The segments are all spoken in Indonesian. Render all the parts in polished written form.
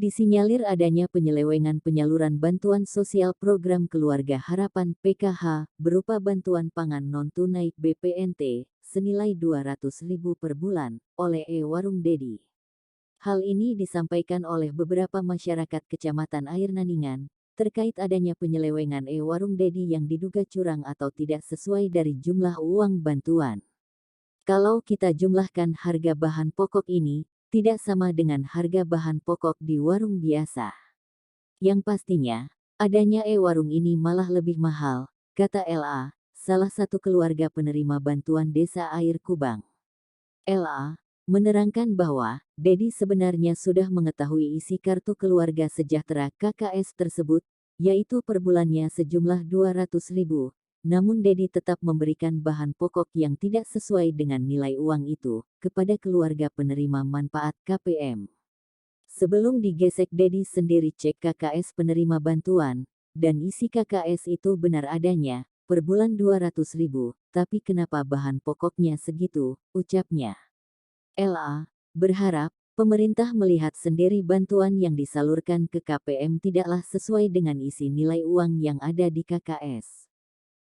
Disinyalir adanya penyelewengan penyaluran bantuan sosial program Keluarga Harapan (PKH) berupa bantuan pangan non-tunai BPNT senilai Rp200.000 per bulan oleh Warung Dedi. Hal ini disampaikan oleh beberapa masyarakat Kecamatan Air Naningan terkait adanya penyelewengan Warung Dedi yang diduga curang atau tidak sesuai dari jumlah uang bantuan. Kalau kita jumlahkan harga bahan pokok ini, tidak sama dengan harga bahan pokok di warung biasa. Yang pastinya, adanya warung ini malah lebih mahal, kata LA, salah satu keluarga penerima bantuan Desa Air Kubang. LA menerangkan bahwa Dedi sebenarnya sudah mengetahui isi kartu keluarga sejahtera KKS tersebut, yaitu per bulannya sejumlah Rp200.000. Namun Dedi tetap memberikan bahan pokok yang tidak sesuai dengan nilai uang itu kepada keluarga penerima manfaat KPM. Sebelum digesek Dedi sendiri cek KKS penerima bantuan, dan isi KKS itu benar adanya, per bulan Rp200.000, tapi kenapa bahan pokoknya segitu, ucapnya. LA berharap pemerintah melihat sendiri bantuan yang disalurkan ke KPM tidaklah sesuai dengan isi nilai uang yang ada di KKS.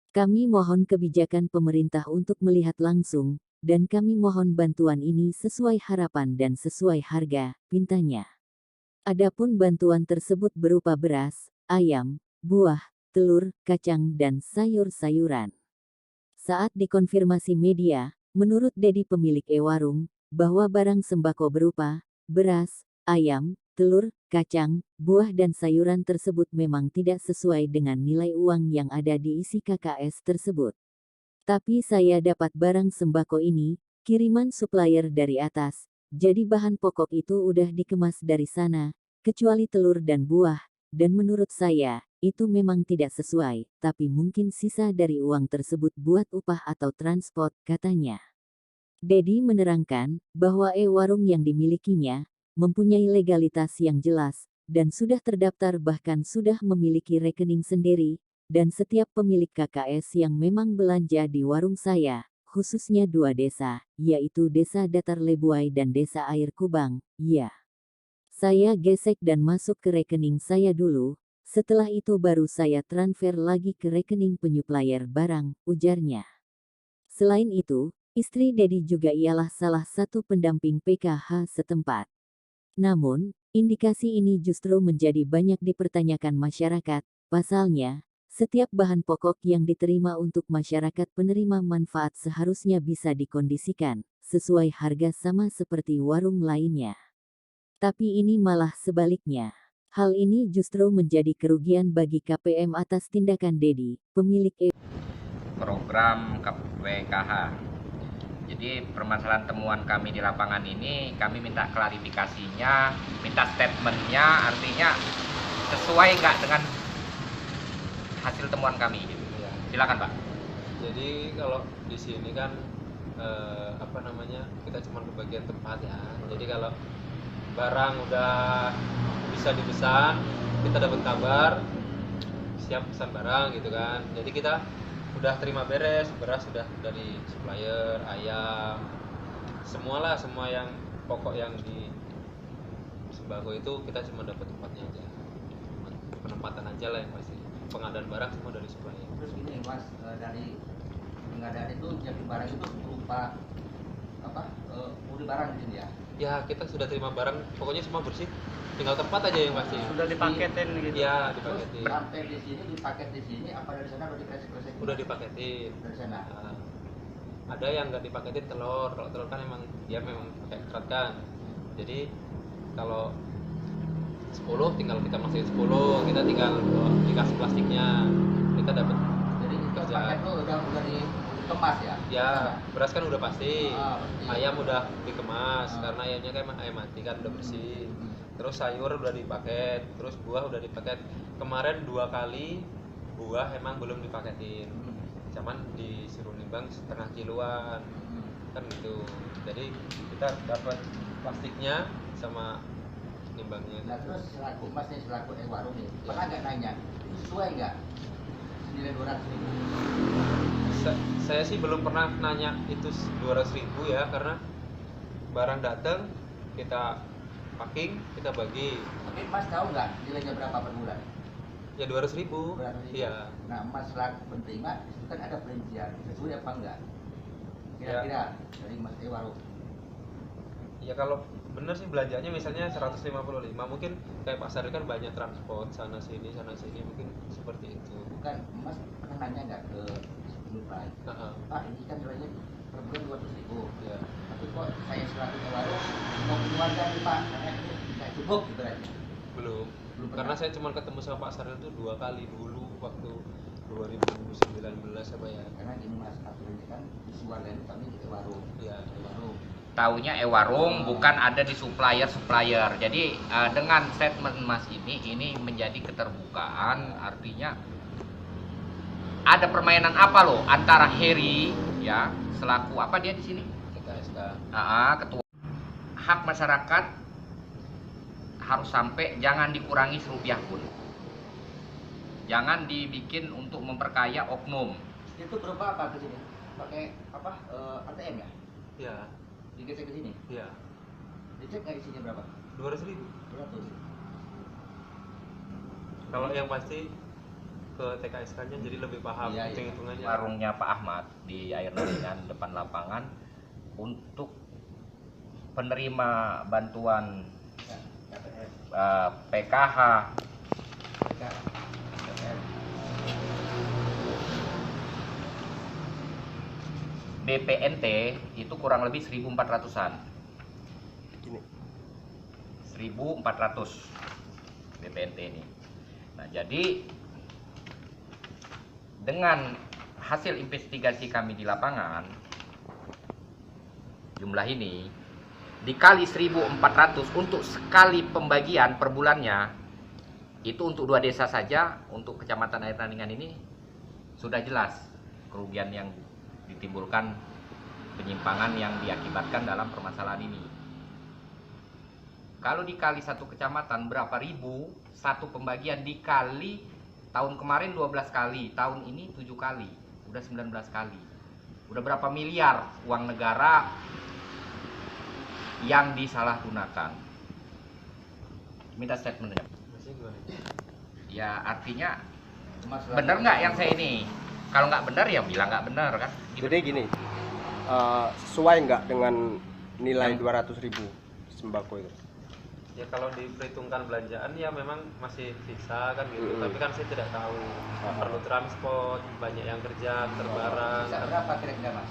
Kami mohon kebijakan pemerintah untuk melihat langsung, dan kami mohon bantuan ini sesuai harapan dan sesuai harga, pintanya. Adapun bantuan tersebut berupa beras, ayam, buah, telur, kacang, dan sayur-sayuran. Saat dikonfirmasi media, menurut Dedi pemilik warung, bahwa barang sembako berupa beras, ayam, telur, kacang, buah dan sayuran tersebut memang tidak sesuai dengan nilai uang yang ada di isi KKS tersebut. Tapi saya dapat barang sembako ini, kiriman supplier dari atas, jadi bahan pokok itu udah dikemas dari sana, kecuali telur dan buah, dan menurut saya, itu memang tidak sesuai, tapi mungkin sisa dari uang tersebut buat upah atau transport, katanya. Dedi menerangkan bahwa warung yang dimilikinya mempunyai legalitas yang jelas, dan sudah terdaftar bahkan sudah memiliki rekening sendiri, dan setiap pemilik KKS yang memang belanja di warung saya, khususnya 2 desa, yaitu Desa Datar Lebuai dan Desa Air Kubang, ya. Saya gesek dan masuk ke rekening saya dulu, setelah itu baru saya transfer lagi ke rekening penyuplaier barang, ujarnya. Selain itu, istri Dedi juga ialah salah satu pendamping PKH setempat. Namun, indikasi ini justru menjadi banyak dipertanyakan masyarakat. Pasalnya, setiap bahan pokok yang diterima untuk masyarakat penerima manfaat seharusnya bisa dikondisikan sesuai harga sama seperti warung lainnya. Tapi ini malah sebaliknya. Hal ini justru menjadi kerugian bagi KPM atas tindakan Dedi, pemilik program PKH. Jadi permasalahan temuan kami di lapangan ini, kami minta klarifikasinya, minta statementnya, artinya sesuai nggak dengan hasil temuan kami. Silakan Pak. Jadi kalau di sini kan kita cuma kebagian tempat ya. Jadi kalau barang udah bisa dipesan, kita dapat kabar siap pesan barang gitu kan. Jadi kita udah terima beres, beras sudah dari supplier, ayam, semua yang pokok yang di sembako itu kita cuma dapat tempatnya aja, penempatan aja lah yang pasti. Pengadaan barang semua dari supplier. Terus gini Mas, dari pengadaan itu jadi barang itu berupa udah barang di sini ya? Ya kita sudah terima barang, pokoknya semua bersih. Tinggal tempat aja yang pasti. Sudah dipaketin gitu. Iya, dipaketin. Terus sampai di sini dipaket di sini apa dari sana udah dikresek-kresek? Udah dipaketin. Dari sana. Nah, ada yang nggak dipaketin telur. Kalau telur kan memang dia memang pakai kerat kan. Jadi kalau 10 tinggal kita masukin 10, kita tinggal dikasih plastiknya. Kita dapat. Jadi itu paket tuh udah dikemas ya? Ya, beras kan udah pasti. Pasti. Ayam udah dikemas karena ayamnya kan ayam mati kan udah bersih. Terus sayur udah dipaket, terus buah udah dipaket. Kemarin 2 kali buah emang belum dipaketin, cuman disuruh nimbang setengah kiloan, kan gitu. Jadi kita dapat plastiknya sama nimbangnya. Nah terus selaku Mas nih, selaku warung nih, pernah nggak nanya itu sesuai nggak nilai 200.000? Saya sih belum pernah nanya itu 200.000 ya, karena barang datang kita packing kita bagi. Tapi Mas tahu nggak nilainya berapa per bulan? Ya 200.000. 200.000. Iya. Nah, Mas selaku penerima itu kan ada perincian sesuai apa enggak? Kira-kira dari Mas Warung. Ya kalau bener sih belanjanya misalnya 155, mungkin kayak Pak Saril kan banyak transport sana sini mungkin seperti itu. Bukan, Mas pernah nanya nggak ke penumpang? Pak, ini kan nilainya per bulan 200.000. Ya. Tapi kok saya selaku warung mau keluarga nih Pak, karena ini nggak cukup gitu aja. Belum Belum karena pernah. saya cuma ketemu sama Pak Saril itu 2 kali dulu waktu 2019 apa ya. Karena gini Mas, aturannya kan isi warga itu kami di warung. Iya. Warung. Taunya warung bukan ada di supplier. Jadi dengan statement Mas ini menjadi keterbukaan, artinya ada permainan apa loh antara Heri ya selaku apa dia di sini? TKSK. Ketua. Hak masyarakat harus sampai, jangan dikurangi serupiah pun. Jangan dibikin untuk memperkaya oknum. Itu berupa apa ke sini? Pakai apa? ATM ya? Iya. Digesek ke sini. Iya. Dicek nggak isinya berapa? 200.000. 200. Kalau yang pasti ke TKSK-nya jadi lebih paham Iya, iya. hitung-hitungannya. Warungnya Pak Ahmad di Air Nalingan depan lapangan untuk penerima bantuan Ya, KPR. PKH, KPR. BPNT itu kurang lebih 1.400-an. 1.400 BPNT ini. Nah, jadi dengan hasil investigasi kami di lapangan, jumlah ini dikali 1.400 untuk sekali pembagian per bulannya, itu untuk 2 desa saja, untuk Kecamatan Air Nalingan ini sudah jelas kerugian yang ditimbulkan, penyimpangan yang diakibatkan dalam permasalahan ini. Kalau dikali satu kecamatan berapa ribu, satu pembagian dikali tahun kemarin 12 kali, tahun ini 7 kali, udah 19 kali. Udah berapa miliar uang negara yang disalahgunakan. Minta statementnya. Masih gimana? Ya artinya Mas benar nggak yang saya ini? Kalau nggak benar ya bilang nggak benar kan. Jadi gini, sesuai nggak dengan nilai 200.000 sembako itu? Ya kalau diperhitungkan belanjaan ya memang masih bisa kan gitu. Tapi kan saya tidak tahu. Perlu transport, banyak yang kerja, terbarang. Bisa berapa kira-kira Mas?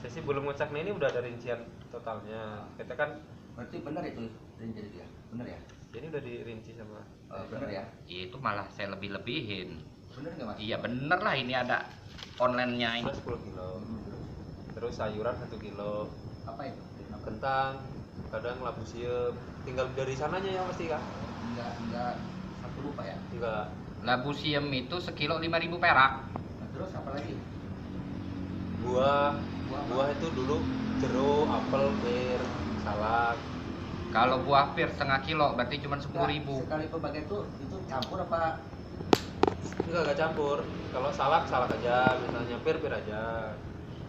Saya sih belum ngecek nih, ini udah ada rincian totalnya. Kita kan Berarti benar itu rincian itu ya? Benar ya? ini udah dirinci sama. Benar ya? Itu malah saya lebih-lebihin. Benar nggak Mas? Iya bener lah, ini ada online-nya ini. Plus 10 kilo. Terus sayuran 1 kilo. Apa itu? Kentang, kadang labu siam. Tinggal dari sananya ya pasti kan? Enggak satu lupa ya? Enggak. Labu siam itu sekilo 5.000 perak. Nah, terus apa lagi? Buah itu dulu jeruk, apel, pir, salak. Kalau buah pir setengah kilo berarti cuma 10.000. Sekali pembagian itu campur apa? Enggak campur. Kalau salak aja, misalnya pir aja.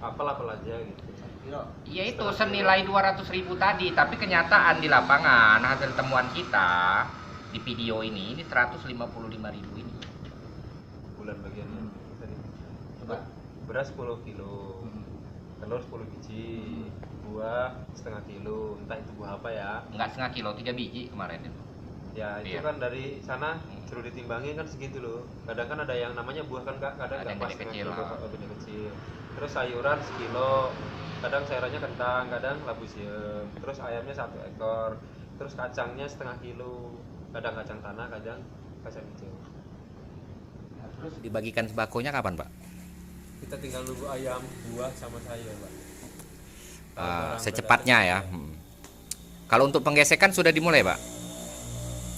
Apel aja gitu. 1 kilo. Iya itu senilai 200.000 tadi, tapi kenyataan di lapangan hasil temuan kita di video ini 155.000 ini. Bulan bagiannya tadi. Coba. Beras 10 kilo. Telur 10 biji. Buah setengah kilo. Entah itu buah apa ya. Enggak setengah kilo, 3 biji kemarin itu. Ya itu Iya. kan dari sana suruh ditimbangin kan segitu loh. Kadang kan ada yang namanya buah kan Kak, kadang Ada nggak yang pas gede setengah kecil, kilo, ah. gede kecil. Terus sayuran sekilo, kadang sayurannya kentang, kadang labu siam. Terus ayamnya 1 ekor. Terus kacangnya setengah kilo, kadang kacang tanah, kadang kacang hijau. Nah, terus Dibagikan sembakonya kapan, Pak? Kita tinggal nunggu ayam, buah sama sayur, Pak. Secepatnya ya. Kalau untuk penggesekan sudah dimulai, Pak?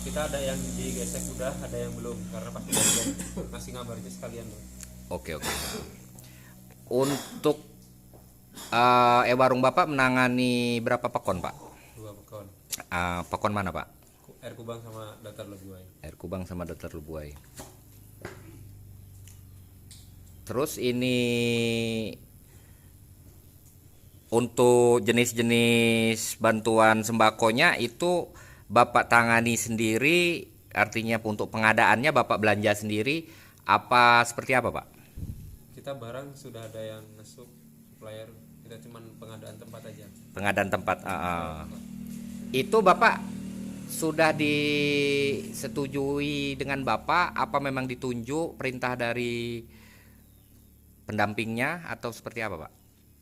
Kita ada yang digesek udah, ada yang belum karena pasti bagian ngasih ngabarnya sekalian loh. Oke. Untuk warung Bapak menangani berapa pekon, Pak? 2 pekon. Pekon mana, Pak? Air Kubang sama Datar Lebuai. Air Kubang sama Datar Lebuai. Terus ini untuk jenis-jenis bantuan sembakonya itu Bapak tangani sendiri, artinya untuk pengadaannya Bapak belanja sendiri, apa seperti apa Pak? Kita barang sudah ada yang masuk supplier, kita cuman pengadaan tempat aja. Pengadaan tempat. Itu Bapak sudah disetujui dengan Bapak, apa memang ditunjuk perintah dari pendampingnya atau seperti apa Pak?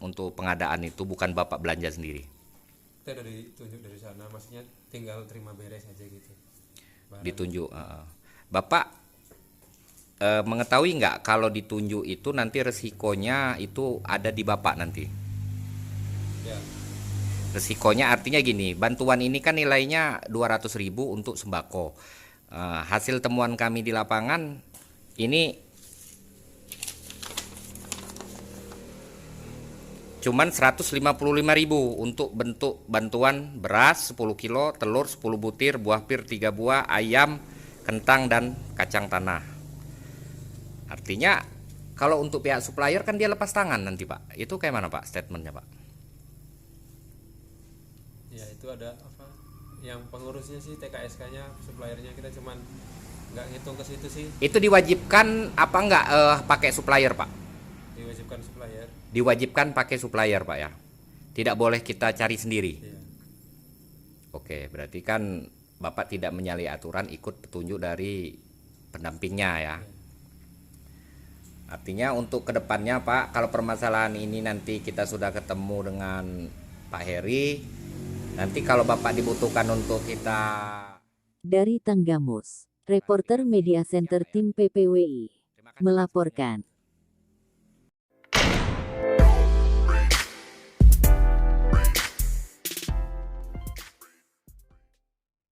Untuk pengadaan itu bukan Bapak belanja sendiri. Kita udah ditunjuk dari sana, maksudnya tinggal terima beres aja gitu. Barang. Ditunjuk. Bapak mengetahui nggak kalau ditunjuk itu nanti resikonya itu ada di Bapak nanti? Ya, Resikonya artinya gini, bantuan ini kan nilainya 200.000 untuk sembako. Hasil temuan kami di lapangan ini cuman 155.000 untuk bentuk bantuan beras 10 kilo, telur 10 butir, buah pir 3 buah, ayam, kentang dan kacang tanah. Artinya kalau untuk pihak supplier kan dia lepas tangan nanti Pak. Itu kayak mana Pak statementnya Pak? ya itu ada apa? Yang pengurusnya sih TKSK-nya, suppliernya kita cuman nggak ngitung ke situ sih. Itu diwajibkan apa enggak pakai supplier Pak? Diwajibkan supplier. Diwajibkan pakai supplier Pak ya. Tidak boleh kita cari sendiri. Iya. Oke, berarti kan Bapak tidak menyalahi aturan, ikut petunjuk dari pendampingnya ya. Artinya untuk kedepannya Pak, kalau permasalahan ini nanti kita sudah ketemu dengan Pak Heri, nanti kalau Bapak dibutuhkan untuk kita. Dari Tanggamus, reporter Media Center Tim PPWI melaporkan.